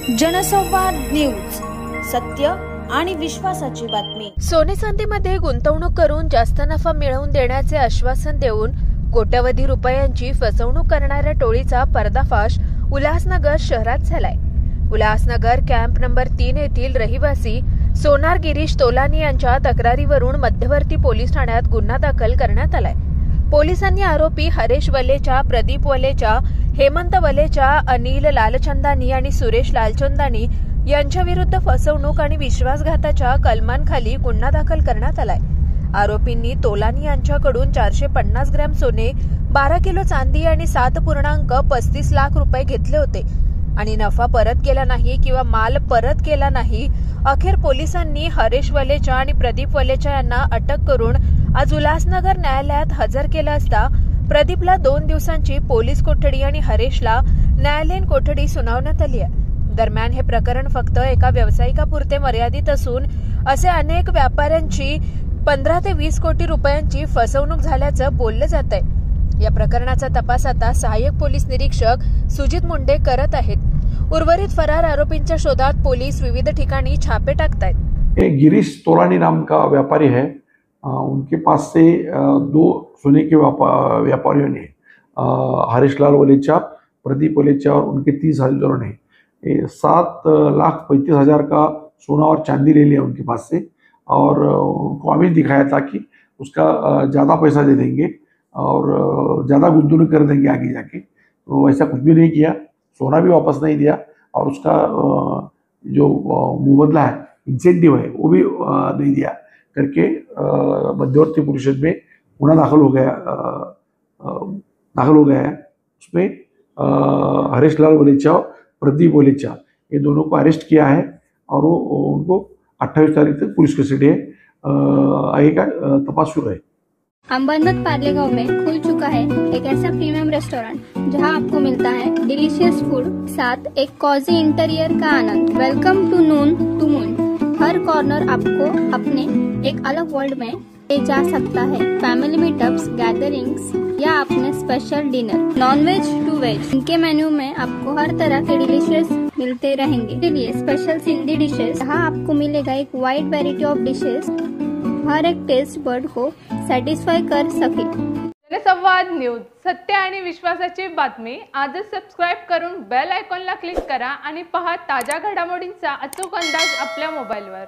जनसंवाद न्यूज, सत्य आणि विश्वासाची बातमी। सोने चांदीमध्ये गुंतवणूक करून जास्त नफा मिळवून देण्याचे आश्वासन देऊन कोट्यवधी रुपयांची फसवणूक करणाऱ्या टोळीचा पर्दाफाश उल्हासनगर शहरात झालाय। उल्हासनगर कॅम्प नंबर 3 येथील रहिवासी सोनार गिरीश तोलानी यांच्या तक्रारीवरून मध्यवर्ती पोलीस ठाण्यात गुन्हा दाखल करण्यात आलाय। पोलिसांनी आरोपी हरेश वलेचा, प्रदीप वलेचा, हेमंत वलेचा, अनिल लालचंदानी आणि सुरेश लालचंदानी यांच्या विरुद्ध फसवणूक आणि विश्वासघाताच्या कलमांखाली गुन्हा दाखल करण्यात आलाय। आरोपींनी तोलानी यांच्याकडून 450 ग्रॅम सोने, 12 किलो चांदी आणि 7.35 लाख रुपये घेतले होते आणि नफा परत केला नाही किंवा माल परत केला नाही। अखेर पोलिसांनी हरेश वलेचा आणि प्रदीप वलेचा यांना अटक करून आज उल्हासनगर न्यायालयात हजर केलं असता प्रदीपला 2 दिवसांची पोलीस कोठडी आणि हरेशला न्यायालयीन कोठडी सुनावण्यात आली आहे। दरम्यान हे प्रकरण फक्त एका व्यावसायिकापुरते मर्यादित असून असे अनेक व्यापाऱ्यांची 15 ते 20 कोटी रुपयांची फसवणूक झाल्याचं बोललं जात आहे। या प्रकरणाचा तपास आता सहाय्यक पोलीस निरीक्षक सुजित मुंडे करत आहेत। उर्वरित फरार आरोपींच्या शोधात पोलीस विविध ठिकाणी छापे टाकतायत। गिरीश तोलानी नाम का व्यापारी है, उनके पास से 2 सोने के व्यापारियों ने हरीश लाल वलेचा, प्रदीप वलेचा और उनके 30 हजरों ने 7,35,000 का सोना और चांदी ले लिया उनके पास से और उनको आमिष दिखाया था कि उसका ज़्यादा पैसा दे देंगे और ज़्यादा गुंतवणूक कर देंगे आगे जाके। तो वैसा कुछ भी नहीं किया, सोना भी वापस नहीं दिया और उसका जो मुबदला है, इंसेंटिव है, वो भी नहीं दिया करके मध्यवर्ती परिषद में गुना दाखिल हो गया है। उसमें हरीश लाल वलेचा, प्रदीप वलेचा, ये दोनों को अरेस्ट किया है और वो उनको 28 तारीख तक पुलिस कस्टडी है। आगे का तपास शुरू है। अंबरनाथ पार्लेगांव में खुल चुका है एक ऐसा प्रीमियम रेस्टोरेंट जहां आपको मिलता है डिलीशियस फूड, साथ एक कॉजी इंटीरियर का आनंद। Welcome to noon to moon. हर कॉर्नर आपको अपने एक अलग वर्ल्ड में ले जा सकता है। फैमिली मीटअप्स, गैदरिंग्स या अपने special dinner, non veg to veg, इनके मेन्यू में आपको हर तरह के डिशेस मिलते रहेंगे। इसलिए स्पेशल सिंधी डिशेस, जहाँ आपको मिलेगा एक वाइड वैरायटी ऑफ डिशेस, हर एक टेस्ट बर्ड को सॅटिस्फाय कर सके। जनसंवाद न्यूज, सत्य आणि विश्वासाची बातमी। आजच सबस्क्राइब करून बेल आयकॉनला क्लिक करा आणि पहा ताज्या घडामोडींचा अचूक अंदाज आपल्या मोबाईलवर।